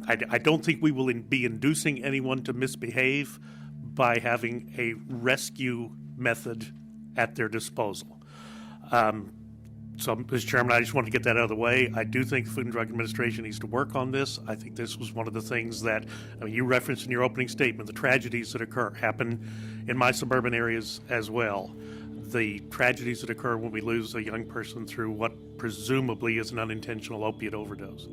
I don't think we will be inducing anyone to misbehave by having a rescue method at their disposal. So, Mr. Chairman, I just want to get that out of the way. I do think the Food and Drug Administration needs to work on this. I think this was one of the things that, you referenced in your opening statement, the tragedies that happen in my suburban areas as well. The tragedies that occur when we lose a young person through what presumably is an unintentional opiate overdose.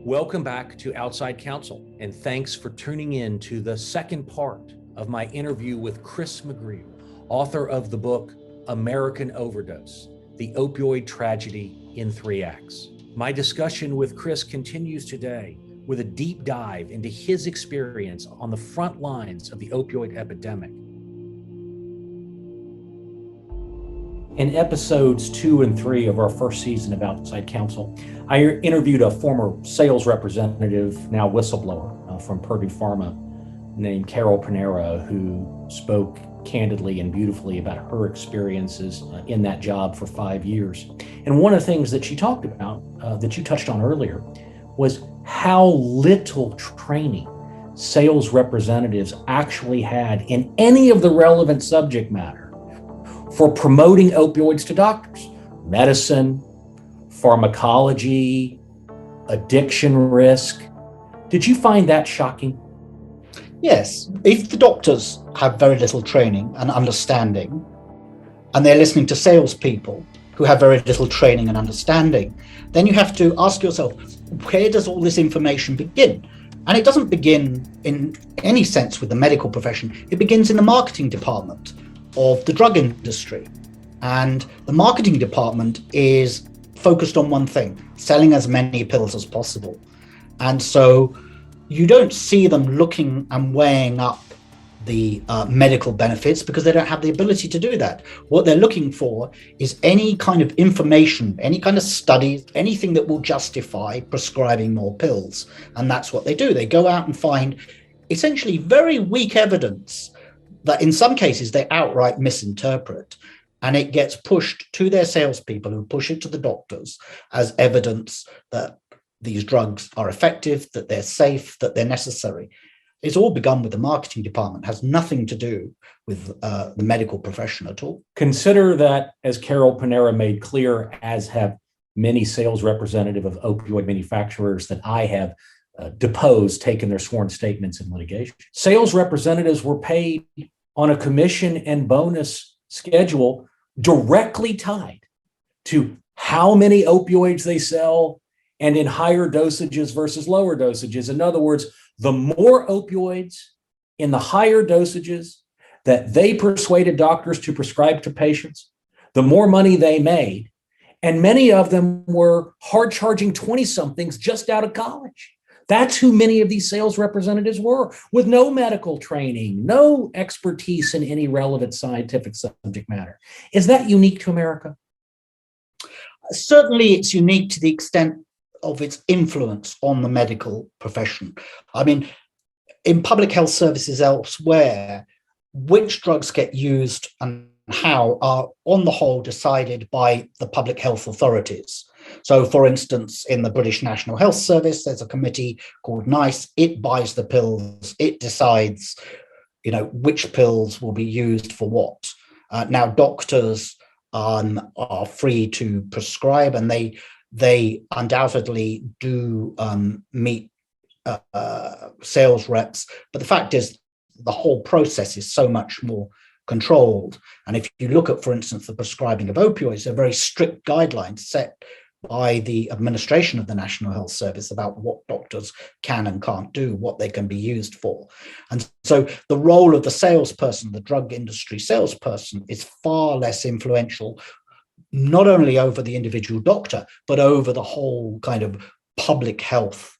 Welcome back to Outside Counsel, and thanks for tuning in to the second part of my interview with Chris McGreal, author of the book, American Overdose, The Opioid Tragedy in 3 Acts. My discussion with Chris continues today with a deep dive into his experience on the front lines of the opioid epidemic. In episodes 2 and 3 of our first season of Outside Counsel, I interviewed a former sales representative, now whistleblower, from Big Pharma, named Carol Panera, who spoke candidly and beautifully about her experiences in that job for 5 years. And one of the things that she talked about, that you touched on earlier, was how little training sales representatives actually had in any of the relevant subject matter for promoting opioids to doctors: medicine, pharmacology, addiction risk. Did you find that shocking? Yes. If the doctors have very little training and understanding, and they're listening to salespeople who have very little training and understanding, then you have to ask yourself, where does all this information begin? And it doesn't begin in any sense with the medical profession. It begins in the marketing department of the drug industry. And the marketing department is focused on one thing: selling as many pills as possible. And so you don't see them looking and weighing up the medical benefits, because they don't have the ability to do that. What they're looking for is any kind of information, any kind of studies, anything that will justify prescribing more pills. And that's what they do. They go out and find essentially very weak evidence that in some cases they outright misinterpret. And it gets pushed to their salespeople, who push it to the doctors as evidence that these drugs are effective, that they're safe, that they're necessary. It's all begun with the marketing department, has nothing to do with the medical profession at all. Consider that, as Carol Panera made clear, as have many sales representatives of opioid manufacturers that I have deposed, taken their sworn statements in litigation. Sales representatives were paid on a commission and bonus schedule directly tied to how many opioids they sell, and in higher dosages versus lower dosages. In other words, the more opioids in the higher dosages that they persuaded doctors to prescribe to patients, the more money they made. And many of them were hard-charging 20-somethings just out of college. That's who many of these sales representatives were, with no medical training, no expertise in any relevant scientific subject matter. Is that unique to America? Certainly, it's unique to the extent of its influence on the medical profession. I mean, in public health services elsewhere, which drugs get used and how are on the whole decided by the public health authorities. So, for instance, in the British National Health Service, there's a committee called NICE. It buys the pills. It decides, which pills will be used for what. Now, doctors are free to prescribe, and they undoubtedly do meet sales reps. But the fact is, the whole process is so much more controlled. And if you look at, for instance, the prescribing of opioids, there are very strict guidelines set by the administration of the National Health Service about what doctors can and can't do, what they can be used for. And so the role of the salesperson, the drug industry salesperson, is far less influential, not only over the individual doctor, but over the whole kind of public health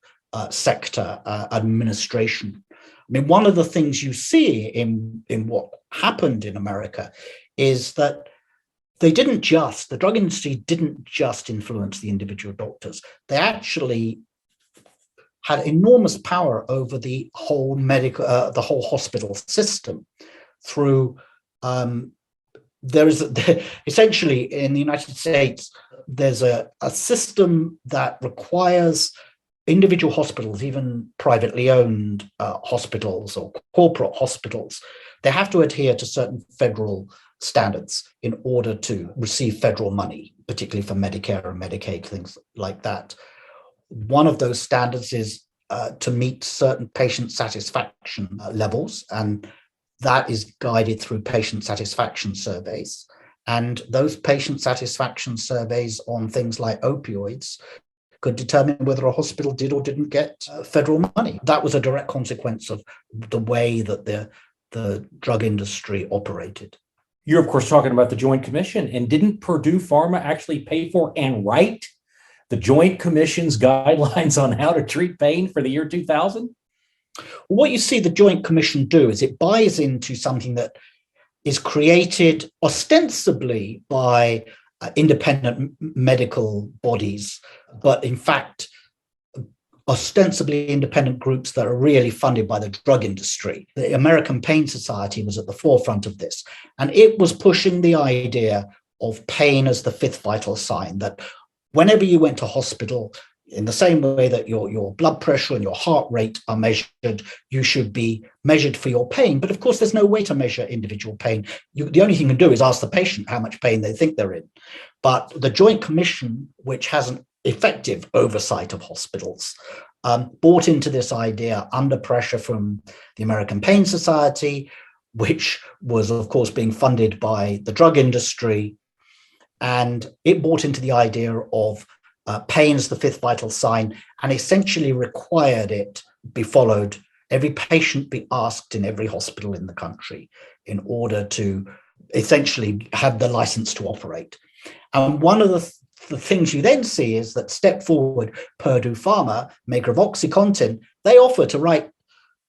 sector administration. I mean, one of the things you see in what happened in America is that the drug industry didn't just influence the individual doctors. They actually had enormous power over the whole hospital system through there is essentially in the United States, there's a system that requires individual hospitals, even privately owned hospitals or corporate hospitals, they have to adhere to certain federal standards in order to receive federal money, particularly for Medicare and Medicaid, things like that. One of those standards is to meet certain patient satisfaction levels, and that is guided through patient satisfaction surveys. And those patient satisfaction surveys on things like opioids could determine whether a hospital did or didn't get federal money. That was a direct consequence of the way that the drug industry operated. You're, of course, talking about the Joint Commission. And didn't Purdue Pharma actually pay for and write the Joint Commission's guidelines on how to treat pain for the year 2000? What you see the Joint Commission do is it buys into something that is created ostensibly by independent medical bodies, but in fact, ostensibly independent groups that are really funded by the drug industry. The American Pain Society was at the forefront of this, and it was pushing the idea of pain as the fifth vital sign, that whenever you went to hospital, in the same way that your blood pressure and your heart rate are measured, you should be measured for your pain. But of course, there's no way to measure individual pain. The only thing you can do is ask the patient how much pain they think they're in. But the Joint Commission, which has an effective oversight of hospitals, bought into this idea under pressure from the American Pain Society, which was, of course, being funded by the drug industry. And it bought into the idea of pain as the fifth vital sign, and essentially required it be followed. Every patient be asked in every hospital in the country in order to essentially have the license to operate. And one of the things you then see is that step forward, Purdue Pharma, maker of OxyContin, they offer to write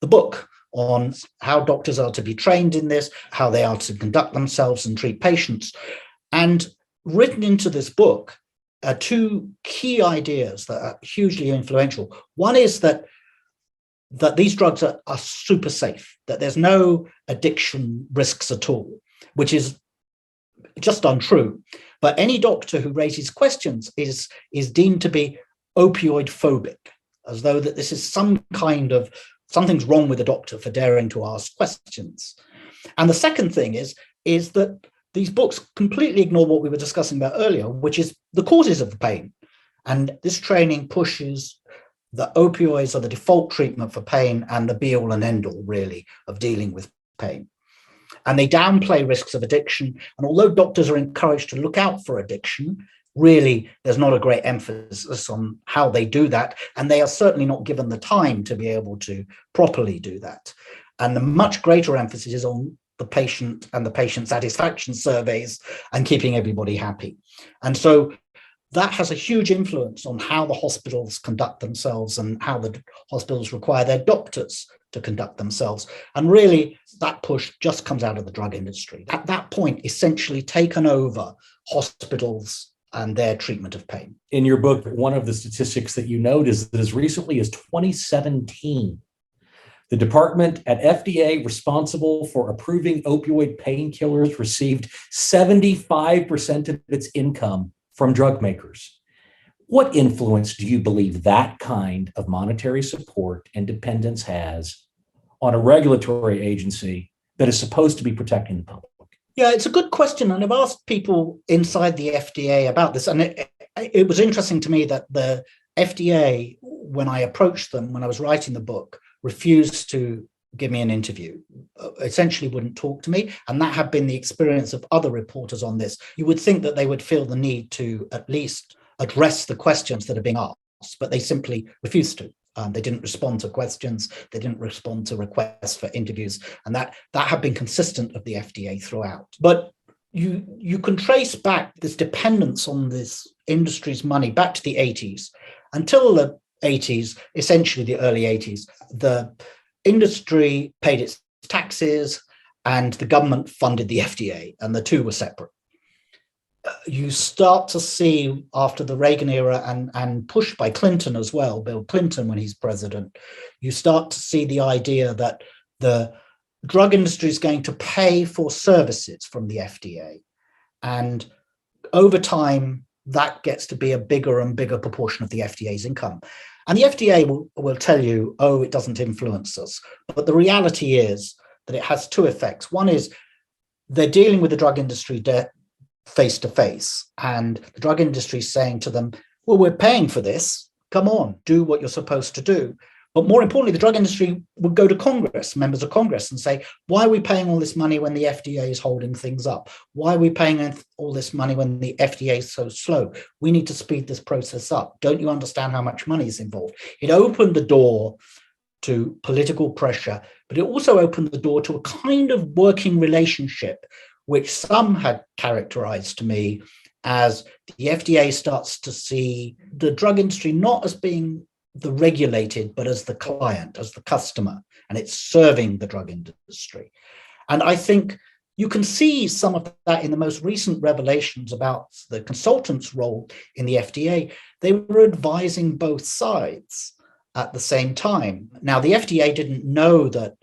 the book on how doctors are to be trained in this, how they are to conduct themselves and treat patients. And written into this book are two key ideas that are hugely influential. One is that these drugs are super safe, that there's no addiction risks at all, which is just untrue. But any doctor who raises questions is deemed to be opioid phobic, as though that this is some kind of something's wrong with the doctor for daring to ask questions. And the second thing is that these books completely ignore what we were discussing about earlier, which is the causes of the pain. And this training pushes the opioids are the default treatment for pain and the be all and end all, really, of dealing with pain. And they downplay risks of addiction. And although doctors are encouraged to look out for addiction, really, there's not a great emphasis on how they do that. And they are certainly not given the time to be able to properly do that. And the much greater emphasis is on the patient and the patient satisfaction surveys and keeping everybody happy. And so that has a huge influence on how the hospitals conduct themselves and how the hospitals require their doctors to conduct themselves. And really, that push just comes out of the drug industry. At that point, essentially taken over hospitals and their treatment of pain. In your book, one of the statistics that you note is that as recently as 2017, the department at FDA responsible for approving opioid painkillers received 75% of its income from drug makers. What influence do you believe that kind of monetary support and dependence has on a regulatory agency that is supposed to be protecting the public? Yeah, it's a good question. And I've asked people inside the FDA about this. And it was interesting to me that the FDA, when I approached them, when I was writing the book, refused to give me an interview, essentially wouldn't talk to me. And that had been the experience of other reporters on this. You would think that they would feel the need to at least address the questions that are being asked, but they simply refused to. They didn't respond to questions. They didn't respond to requests for interviews. And that had been consistent of the FDA throughout. But you can trace back this dependence on this industry's money back to the 80s. Until the 80s, essentially the early 80s, the industry paid its taxes and the government funded the FDA, and the two were separate. You start to see after the Reagan era and pushed by Clinton as well, Bill Clinton when he's president, you start to see the idea that the drug industry is going to pay for services from the FDA. And over time, that gets to be a bigger and bigger proportion of the FDA's income. And the FDA will tell you, oh, it doesn't influence us. But the reality is that it has two effects. One is they're dealing with the drug industry face to face, and the drug industry is saying to them, well, we're paying for this. Come on, do what you're supposed to do. But more importantly, the drug industry would go to Congress, members of Congress, and say, why are we paying all this money when the FDA is holding things up? Why are we paying all this money when the FDA is so slow? We need to speed this process up. Don't you understand how much money is involved? It opened the door to political pressure, but it also opened the door to a kind of working relationship, which some had characterized to me as the FDA starts to see the drug industry not as being the regulated, but as the client, as the customer, and it's serving the drug industry. And I think you can see some of that in the most recent revelations about the consultants' role in the FDA. They were advising both sides at the same time. Now, the FDA didn't know that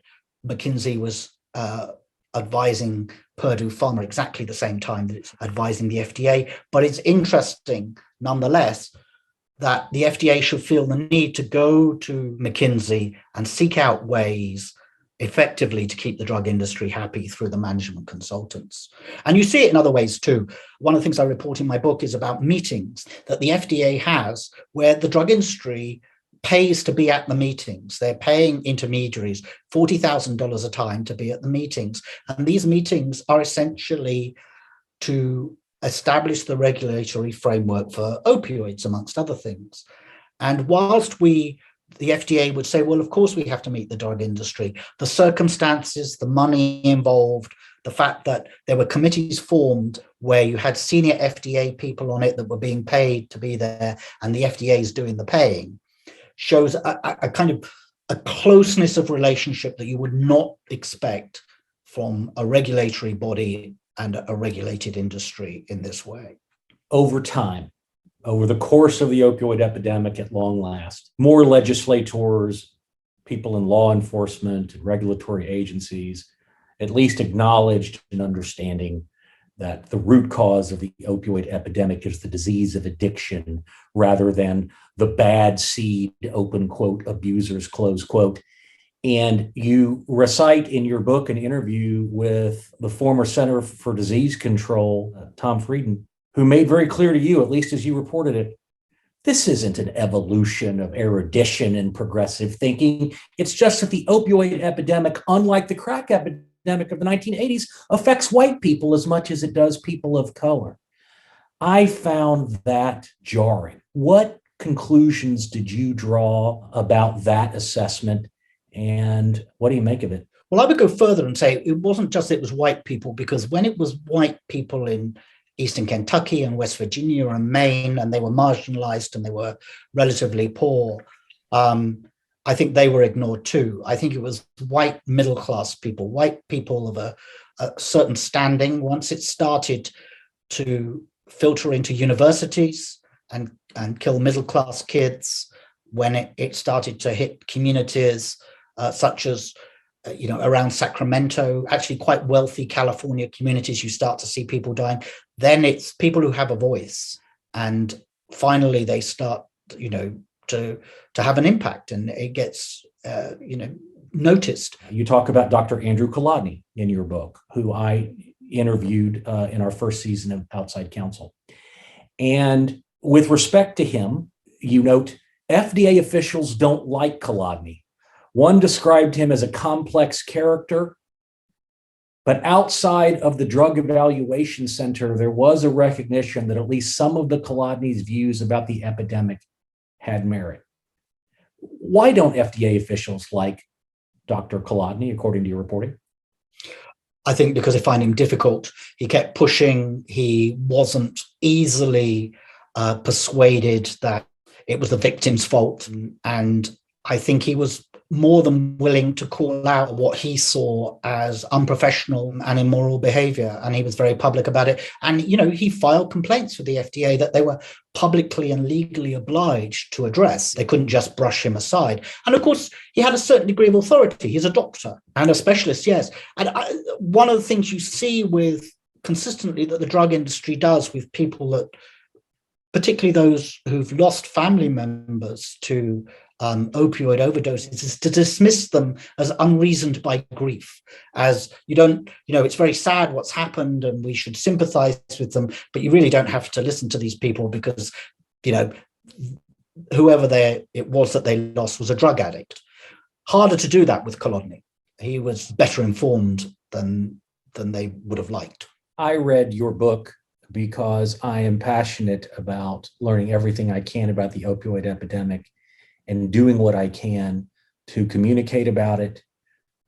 McKinsey was advising Purdue Pharma exactly the same time that it's advising the FDA, but it's interesting nonetheless that the FDA should feel the need to go to McKinsey and seek out ways effectively to keep the drug industry happy through the management consultants. And you see it in other ways too. One of the things I report in my book is about meetings that the FDA has where the drug industry pays to be at the meetings. They're paying intermediaries $40,000 a time to be at the meetings. And these meetings are essentially to establish the regulatory framework for opioids, amongst other things. And whilst the FDA would say, well, of course we have to meet the drug industry, the circumstances, the money involved, the fact that there were committees formed where you had senior FDA people on it that were being paid to be there, and the FDA is doing the paying, shows a kind of a closeness of relationship that you would not expect from a regulatory body and a regulated industry in this way. Over time, over the course of the opioid epidemic at long last, more legislators, people in law enforcement and regulatory agencies, at least acknowledged an understanding that the root cause of the opioid epidemic is the disease of addiction rather than the bad seed, open quote, abusers, close quote. And you recite in your book an interview with the former Center for Disease Control, Tom Frieden, who made very clear to you, at least as you reported it, this isn't an evolution of erudition and progressive thinking. It's just that the opioid epidemic, unlike the crack epidemic of the 1980s, affects white people as much as it does people of color. I found that jarring. What conclusions did you draw about that assessment? And what do you make of it? Well, I would go further and say it wasn't just it was white people, because when it was white people in Eastern Kentucky and West Virginia and Maine, and they were marginalized and they were relatively poor, I think they were ignored too. I think it was white middle-class people, white people of a certain standing. Once it started to filter into universities and kill middle-class kids, when it started to hit communities such as around Sacramento, actually quite wealthy California communities, you start to see people dying. Then it's people who have a voice, and finally they start, to have an impact, and it gets, noticed. You talk about Dr. Andrew Kolodny in your book, who I interviewed in our first season of Outside Counsel. And with respect to him, you note FDA officials don't like Kolodny. One described him as a complex character, but outside of the Drug Evaluation Center, there was a recognition that at least some of the Kolodny's views about the epidemic had merit. Why don't FDA officials like Dr. Kolodny, according to your reporting? I think because they find him difficult. He kept pushing. He wasn't easily persuaded that it was the victim's fault. And I think he was more than willing to call out what he saw as unprofessional and immoral behavior. And he was very public about it. And, he filed complaints with the FDA that they were publicly and legally obliged to address. They couldn't just brush him aside. And of course, he had a certain degree of authority. He's a doctor and a specialist, yes. And one of the things you see with consistently that the drug industry does with people that, particularly those who've lost family members to opioid overdoses, is to dismiss them as unreasoned by grief, as it's very sad what's happened and we should sympathize with them, but you really don't have to listen to these people because, whoever it was that they lost was a drug addict. Harder to do that with Kolodny. He was better informed than they would have liked. I read your book because I am passionate about learning everything I can about the opioid epidemic and doing what I can to communicate about it,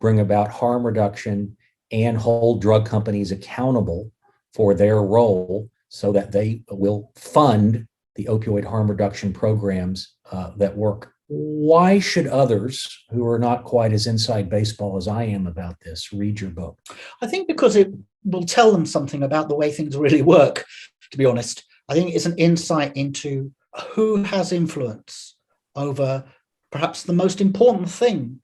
bring about harm reduction, and hold drug companies accountable for their role so that they will fund the opioid harm reduction programs that work. Why should others who are not quite as inside baseball as I am about this read your book? I think because it will tell them something about the way things really work, to be honest. I think it's an insight into who has influence over perhaps the most important thing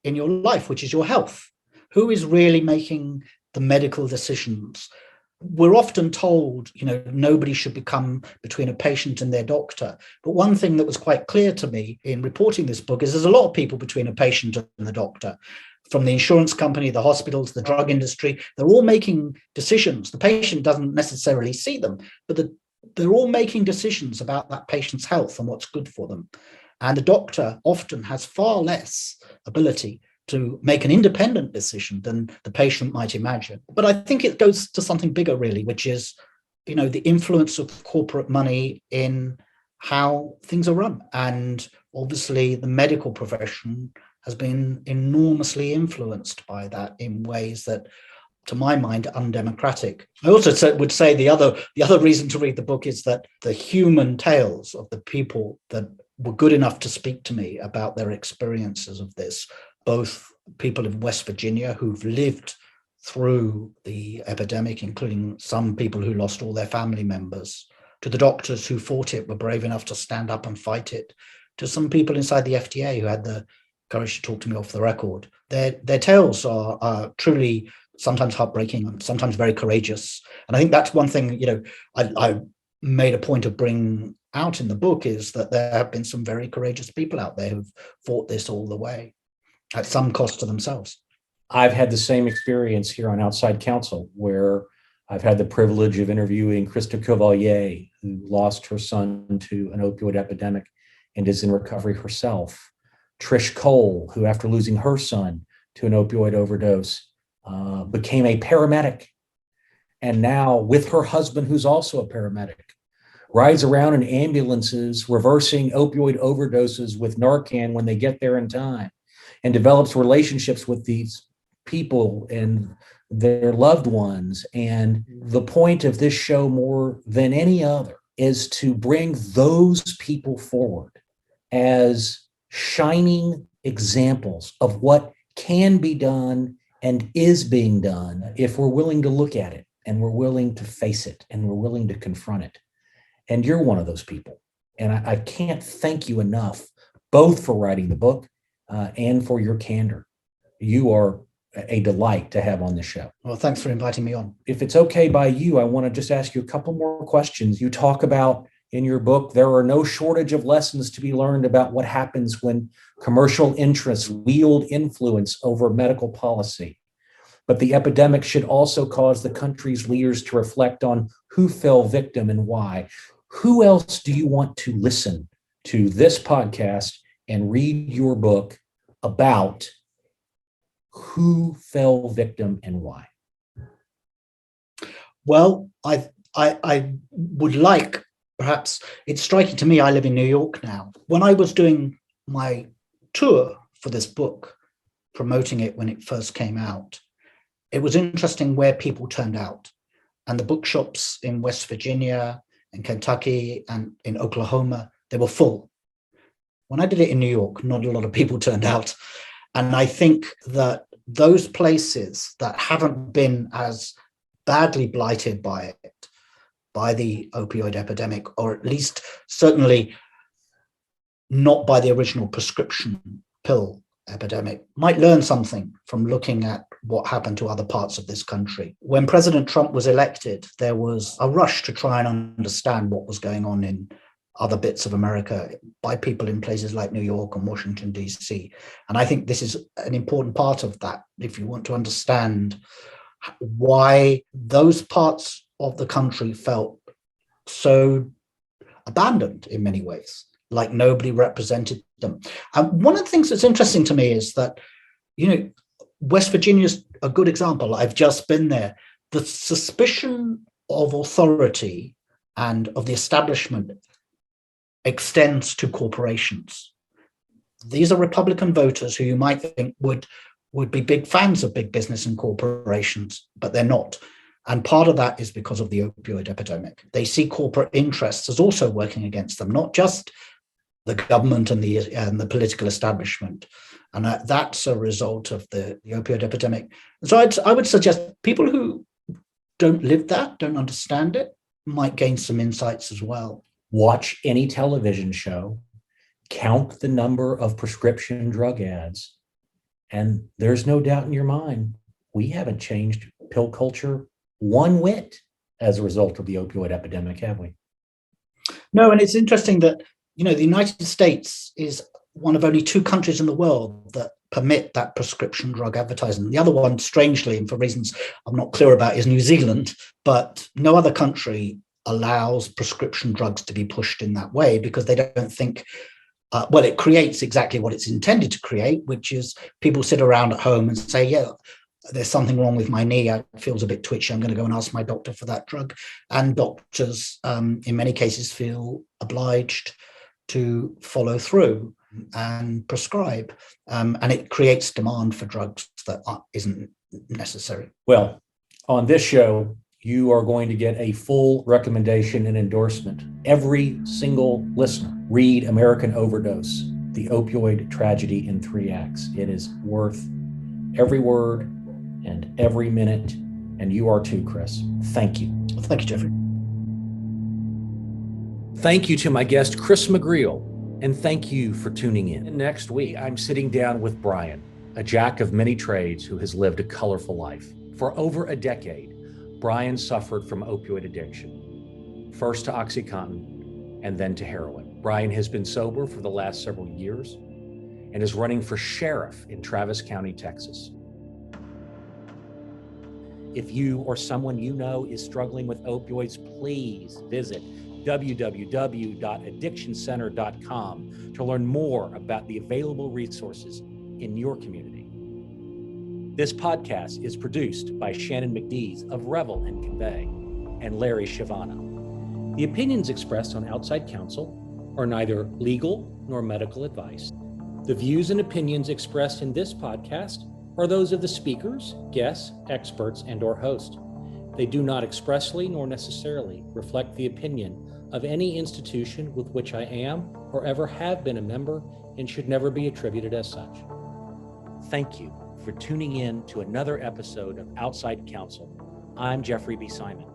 in your life, which is your health. Who is really making the medical decisions? We're often told, nobody should become between a patient and their doctor. But one thing that was quite clear to me in reporting this book is there's a lot of people between a patient and the doctor. From the insurance company, the hospitals, the drug industry, they're all making decisions. The patient doesn't necessarily see them, but they're all making decisions about that patient's health and what's good for them. And the doctor often has far less ability to make an independent decision than the patient might imagine. But I think it goes to something bigger, really, which is, the influence of corporate money in how things are run. And obviously, the medical profession has been enormously influenced by that in ways that, to my mind, are undemocratic. I also would say the other reason to read the book is that the human tales of the people that were good enough to speak to me about their experiences of this, both people in West Virginia who've lived through the epidemic, including some people who lost all their family members, to the doctors who fought it, were brave enough to stand up and fight it, to some people inside the FDA who had the courage to talk to me off the record. Their tales are truly sometimes heartbreaking and sometimes very courageous. And I think that's one thing, I made a point of bringing out in the book, is that there have been some very courageous people out there who've fought this all the way, at some cost to themselves. I've had the same experience here on Outside Counsel, where I've had the privilege of interviewing Krista Cavalier, who lost her son to an opioid epidemic and is in recovery herself. Trish Cole, who after losing her son to an opioid overdose, became a paramedic. And now with her husband, who's also a paramedic, rides around in ambulances, reversing opioid overdoses with Narcan when they get there in time, and develops relationships with these people and their loved ones. And the point of this show, more than any other, is to bring those people forward as shining examples of what can be done and is being done if we're willing to look at it and we're willing to face it and we're willing to confront it. And you're one of those people. And I can't thank you enough, both for writing the book and for your candor. You are a delight to have on the show. Well, thanks for inviting me on. If it's okay by you, I want to just ask you a couple more questions. You talk about in your book, there are no shortage of lessons to be learned about what happens when commercial interests wield influence over medical policy. But the epidemic should also cause the country's leaders to reflect on who fell victim and why. Who else do you want to listen to this podcast and read your book about who fell victim and why? Well, I would like, perhaps it's striking to me, I live in New York now. When I was doing my tour for this book, promoting it when it first came out, it was interesting where people turned out. And the bookshops in West Virginia, in Kentucky, and in Oklahoma, they were full. When I did it in New York, not a lot of people turned out. And I think that those places that haven't been as badly blighted by it, by the opioid epidemic, or at least certainly not by the original prescription pill epidemic might learn something from looking at what happened to other parts of this country. When President Trump was elected, there was a rush to try and understand what was going on in other bits of America by people in places like New York and Washington, D.C. And I think this is an important part of that, if you want to understand why those parts of the country felt so abandoned in many ways, like nobody represented them. And one of the things that's interesting to me is that, West Virginia's a good example. I've just been there. The suspicion of authority and of the establishment extends to corporations. These are Republican voters who you might think would be big fans of big business and corporations, but they're not. And part of that is because of the opioid epidemic. They see corporate interests as also working against them, not just the government and the political establishment. And that's a result of the opioid epidemic. So I would suggest people who don't live that, don't understand it, might gain some insights as well. Watch any television show, count the number of prescription drug ads, and there's no doubt in your mind, we haven't changed pill culture one whit as a result of the opioid epidemic, have we? No, and it's interesting that, the United States is one of only 2 countries in the world that permit that prescription drug advertising. The other one, strangely, and for reasons I'm not clear about, is New Zealand, but no other country allows prescription drugs to be pushed in that way because they don't think, it creates exactly what it's intended to create, which is people sit around at home and say, yeah, there's something wrong with my knee. It feels a bit twitchy. I'm going to go and ask my doctor for that drug. And doctors, in many cases, feel obliged to follow through and prescribe. And it creates demand for drugs that isn't necessary. Well, on this show, you are going to get a full recommendation and endorsement. Every single listener, read American Overdose, the opioid tragedy in 3 acts. It is worth every word and every minute. And you are too, Chris. Thank you. Thank you, Jeffrey. Thank you to my guest, Chris McGreal, and thank you for tuning in. Next week, I'm sitting down with Brian, a jack of many trades who has lived a colorful life. For over a decade, Brian suffered from opioid addiction, first to OxyContin and then to heroin. Brian has been sober for the last several years and is running for sheriff in Travis County, Texas. If you or someone you know is struggling with opioids, please visit www.addictioncenter.com to learn more about the available resources in your community. This podcast is produced by Shannon McDees of Revel and Convey and Larry Shivano. The opinions expressed on Outside Counsel are neither legal nor medical advice. The views and opinions expressed in this podcast are those of the speakers, guests, experts, and/or host. They do not expressly nor necessarily reflect the opinion of any institution with which I am or ever have been a member and should never be attributed as such. Thank you for tuning in to another episode of Outside Counsel. I'm Jeffrey B. Simon.